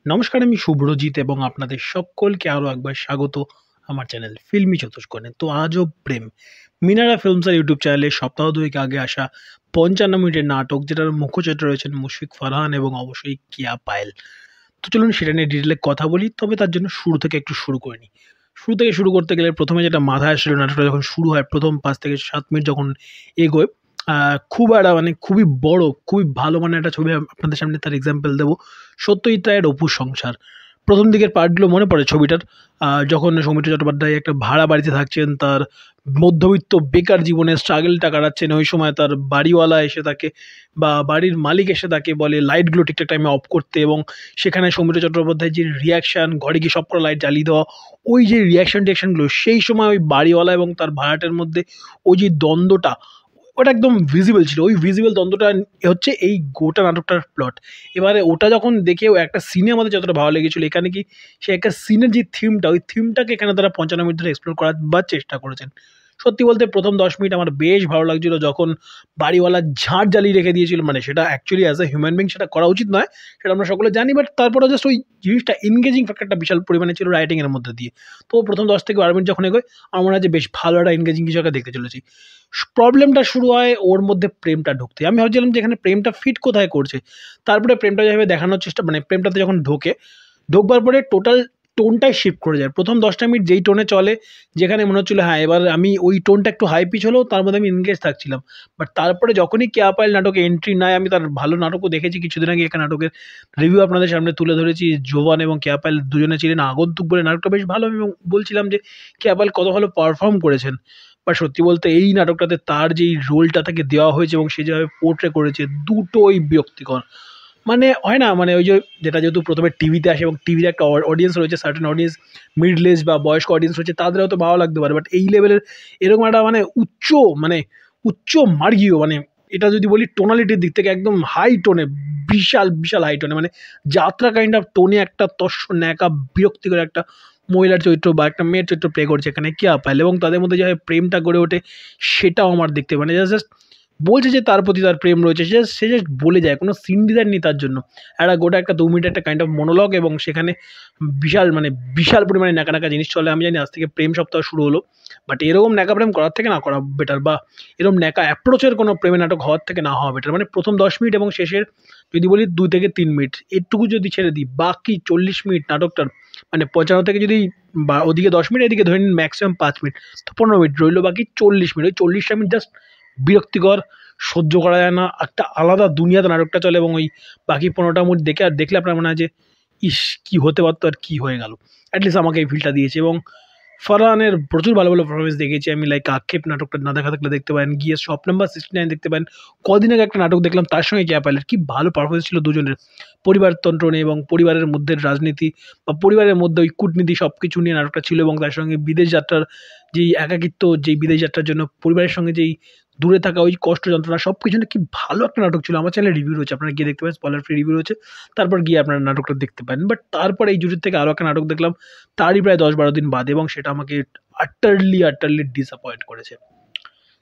নমস্কার, আমি শুভ্রজিৎ এবং আপনাদের সকলকে আরও একবার স্বাগত আমার চ্যানেল ফিল্মি চতুষ্কোণে। তো আজও প্রেম মিনারা ফিল্মসের ইউটিউব চ্যানেলে সপ্তাহ দুয়েক আগে আসা 55 মিনিটের নাটক, যেটার মুখ্য চরিত্রে রয়েছেন মুশফিক ফারহান এবং অবশ্যই কিয়া পায়েল। তো চলুন সেটা নিয়ে ডিটেলে কথা বলি, তবে তার জন্য শুরু থেকে একটু শুরু করে নিই। শুরু থেকে শুরু করতে গেলে প্রথমে যেটা মাথায় আসলো, নাটকটা যখন শুরু হয় প্রথম 5 থেকে 7 মিনিট যখন এগোয়, খুব একটা মানে খুবই বড়, খুবই ভালো মানে একটা ছবি আপনাদের সামনে তার এক্সাম্পল দেবো। সত্যজিৎ রায়ের অপুর সংসার। প্রথম দিকের পার্টগুলো মনে পড়ে ছবিটার। যখন সৌমিত্র চট্টোপাধ্যায় একটা ভাড়া বাড়িতে থাকছেন, তার মধ্যবিত্ত বেকার জীবনে স্ট্রাগলটা কাটাচ্ছেন, ওই সময় তার বাড়িওয়ালা এসে তাকে বা বাড়ির মালিক এসে তাকে বলে লাইটগুলো ঠিকঠাক টাইমে অফ করতে, এবং সেখানে সৌমিত্র চট্টোপাধ্যায়ের যে রিয়াকশান, ঘরে গিয়ে সবকটা লাইট জ্বালিয়ে দেওয়া, ওই যে রিয়াকশান টিয়াকশানগুলো সেই সময় ওই বাড়িওয়ালা এবং তার ভাড়াটের মধ্যে ওই যে দ্বন্দ্বটা, ওটা একদম ভিজিবল ছিল। ওই ভিজিবল দ্বন্দ্বটা হচ্ছে এই গোটা নাটকটার প্লট। এবারে ওটা যখন দেখে একটা সিনে আমাদের যতটা ভালো লেগেছিল, এখানে কি সে একটা সিনের যে থিমটা, ওই থিমটাকে এখানে তারা 55 মিনিট ধরে এক্সপ্লোর করার চেষ্টা করেছেন। সত্যি বলতে প্রথম 10 মিনিট আমার বেশ ভালো লাগছিল, যখন বাড়িওয়ালা ঝাড় জ্বালিয়ে রেখে দিয়েছিল। মানে সেটা actually as a human being সেটা করা উচিত নয়, সেটা আমরা সকলে জানি, বাট তারপরে জাস্ট ওই জিনিসটা এনগেজিং ফ্যাক্টরটা বিশাল পরিমাণে ছিল রাইটিংয়ের মধ্যে দিয়ে। তো প্রথম 10 থেকে 12 মিনিট যখন এগোয়, আমার মনে হয় যে বেশ ভালো একটা এনগেজিং কিছু একটা দেখতে চলেছি। প্রবলেমটা শুরু হয় ওর মধ্যে প্রেমটা ঢুকতে। আমি ভাবছিলাম যে এখানে প্রেমটা ফিট কোথায় করছে। তারপরে প্রেমটা যেভাবে দেখানোর চেষ্টা, মানে প্রেমটাতে যখন ঢোকবার পরে টোটাল টোনটাই শিফট করে যায়। প্রথম 10টা মিনিট যেই টোনে চলে, যেখানে মনে হচ্ছিলো হ্যাঁ এবার আমি ওই টোনটা একটু হাই পিচ হলেও তার মধ্যে আমি এনগেজ থাকছিলাম। বাট তারপরে যখনই কেয়া পায়েল নাটকে এন্ট্রি নেয়, আমি তার ভালো নাটকও দেখেছি কিছুদিন আগে, একটা নাটকের রিভিউ আপনাদের সামনে তুলে ধরেছি। জোবান এবং কেয়া পায়েল দুজনে ছিলেন আগন্তুক বলে, নাটকটা বেশ ভালো, এবং বলছিলাম যে কেয়া পায়েল কত ভালো পারফর্ম করেছেন। বা সত্যি বলতে এই নাটকটাতে তার যেই রোলটা তাকে দেওয়া হয়েছে এবং সে যেভাবে পোর্ট্রে করেছে, দুটোই বিরক্তিকর। মানে হয় না, মানে ওই যে যেটা যেহেতু প্রথমে টিভিতে আসে এবং টিভির একটা অডিয়েন্স রয়েছে, সার্টেন অডিয়েন্স, মিডল এজ বা বয়স্ক অডিয়েন্স রয়েছে, তাদের হয়তো ভালো লাগতে পারে, বাট এই লেভেলের এরকম একটা মানে উচ্চ মার্গীয়, মানে এটা যদি বলি টোনালিটির দিক থেকে একদম হাই টোনে, বিশাল বিশাল হাই টোনে, মানে যাত্রা কাইন্ড অফ টোনে একটা তস্য ন্যাকা বিরক্তিকর একটা মহিলার চরিত্র বা একটা মেয়ের চরিত্র প্লে করছে এখানে কেয়া পায়েল, এবং তাদের মধ্যে যেভাবে প্রেমটা গড়ে ওঠে সেটাও আমার দেখতে, মানে জাস্ট বলছে যে তার প্রতি তার প্রেম রয়েছে, সে জাস্ট বলে যায়, কোনো সিন ডিজাইন নেই তার জন্য। একটা গোটা একটা 2 মিনিট একটা কাইন্ড অফ মনোলগ, এবং সেখানে বিশাল পরিমাণে ন্যাকা জিনিস চলে। আমি জানি আজ থেকে প্রেম সপ্তাহ শুরু হলো, বাট এরকম ন্যাকা প্রেম করার থেকে না করা বেটার, বা এরকম ন্যাকা অ্যাপ্রোচের কোনো প্রেমের নাটক হওয়ার থেকে না হওয়া বেটার। মানে প্রথম 10 মিনিট এবং শেষের যদি বলি 2 থেকে 3 মিনিট, এটুকু যদি ছেড়ে দিই, বাকি 40 মিনিট নাটকটার, মানে 55 থেকে যদি বা ওদিকে 10 মিনিট এদিকে ধরে নিন ম্যাক্সিমাম 5 মিনিট, তো 15 মিনিট রইলো, বাকি 40 মিনিট। ওই 40টা মিনিট জাস্ট বিরক্তিকর, সহ্য করা যায় না, একটা আলাদা দুনিয়াতে নাটকটা চলে, এবং ওই বাকি 15টা মিনিট দেখলে আপনার মনে হয় যে ইস কী হতে পারতো আর কী হয়ে গেল। অ্যাটলিস্ট আমাকে এই ফিলটা দিয়েছে। এবং ফারহানের প্রচুর ভালো ভালো পারফরমেন্স দেখেছি আমি, লাইক আক্ষেপ নাটকটা না দেখা থাকলে দেখতে পারেন, গিয়ে শপ নাম্বার 69 দেখতে পারেন। কদিন আগে একটা নাটক দেখলাম, তার সঙ্গে কেয়া পায়েলের কী ভালো পারফরমেন্স ছিল দুজনের, পরিবারতন্ত্র নিয়ে এবং পরিবারের মধ্যে রাজনীতি বা পরিবারের মধ্যে ওই কূটনীতি সব কিছু নিয়ে নাটকটা ছিল, এবং তার সঙ্গে বিদেশ যাত্রার যেই একাকিত্ব, যেই বিদেশ যাত্রার জন্য পরিবারের সঙ্গে যেই দূরে থাকা ওই কষ্ট যন্ত্রণা, সব কিছু নিয়ে কি ভালো একটা নাটক ছিল। আমার চ্যানেলে রিভিউ রয়েছে, আপনারা গিয়ে দেখতে পারেন, স্পয়লার ফ্রি রিভিউ রয়েছে, তারপর গিয়ে আপনারা নাটকটা দেখতে পারেন। বাট তারপরে এই জুটির থেকে আরও একটা নাটক দেখলাম তারই প্রায় 10-12 দিন বাদে, এবং সেটা আমাকে আটারলি ডিসঅ্যাপয়েন্ট করেছে।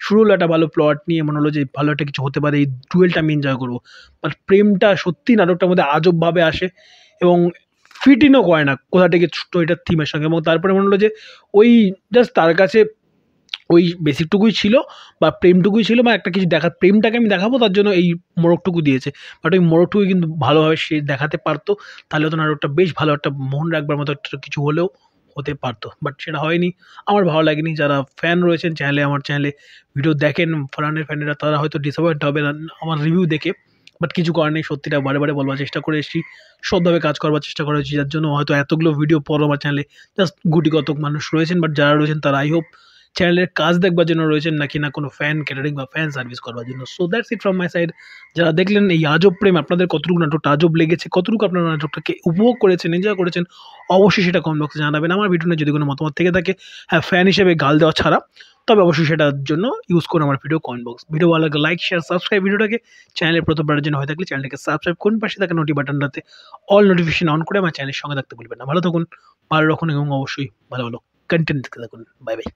শুরু হলো একটা ভালো প্লট নিয়ে, মনে হলো যে ভালো একটা কিছু হতে পারে, এই ডুয়েলটা আমি এনজয় করবো। বাট প্রেমটা সত্যি নাটকটার মধ্যে আজবভাবে আসে, এবং ফিট ইনও করে না কোথা থেকে স্টোরিটার থিমের সঙ্গে। এবং তারপরে মনে হলো যে ওই জাস্ট তার কাছে ওই বেসিকটুকুই ছিল, বা প্রেমটুকুই ছিল, বা একটা কিছু প্রেমটাকে আমি দেখাবো তার জন্য এই মোড়কটুকু দিয়েছে। বাট ওই মোড়কটুকুই কিন্তু ভালোভাবে সে দেখাতে পারতো, তাহলে তো নাটকটা বেশ ভালো একটা মন রাখবার মতো একটা কিছু হলেও হতে পারতো। বাট সেটা হয়নি, আমার ভালো লাগেনি। যারা ফ্যান রয়েছেন আমার চ্যানেলে ভিডিও দেখেন, ফারহানের ফ্যানেরা, তারা হয়তো ডিসঅ্যাপয়েন্ট হবে না আমার রিভিউ দেখে, বাট কিছু করার নেই। সত্যিটা বারে বারে বলবার চেষ্টা করে এসেছি, সৎভাবে কাজ করবার চেষ্টা করেছি, যার জন্য হয়তো এতগুলো ভিডিও পর আমার চ্যানেলে জাস্ট গুটি কতক মানুষ রয়েছেন, বাট যারা রয়েছেন তারা আই হোপ চ্যানেলের কাজ দেখবার জন্য রয়েছেন, নাকি না কোনো ফ্যান ক্যাটারিং বা ফ্যান সার্ভিস করবার জন্য। So that's it from my side. যারা দেখলেন এই আজব প্রেম, আপনাদের কতটুকু নাটকটা আজব লেগেছে, কতটুকু আপনারা নাটকটাকে উপভোগ করেছেন, এনজয় করেছেন, অবশ্যই সেটা কমেন্ট বক্সে জানাবেন। আমার ভিডিও নিয়ে যদি কোনো মতামত থেকে থাকে, হ্যাঁ ফ্যান হিসেবে গাল দেওয়া ছাড়া, তবে অবশ্যই সেটার জন্য ইউজ করুন আমার ভিডিও কমেন্ট বক্স। ভিডিও ভালো লাগলে লাইক, শেয়ার, সাবস্ক্রাইব ভিডিওটাকে, চ্যানেলের প্রথমবারের জন্য হয়ে থাকলে চ্যানেলটাকে সাবস্ক্রাইব করুন, পাশে থাকা নোটি বাটনটাতে অল নোটিফিকেশন অন করে আমার চ্যানেলের সঙ্গে থাকতে ভুলবেন না। ভালো থাকুন, ভালো রাখুন, এবং অবশ্যই ভালো ভালো কন্টেন্ট দেখতে থাকুন। Bye bye.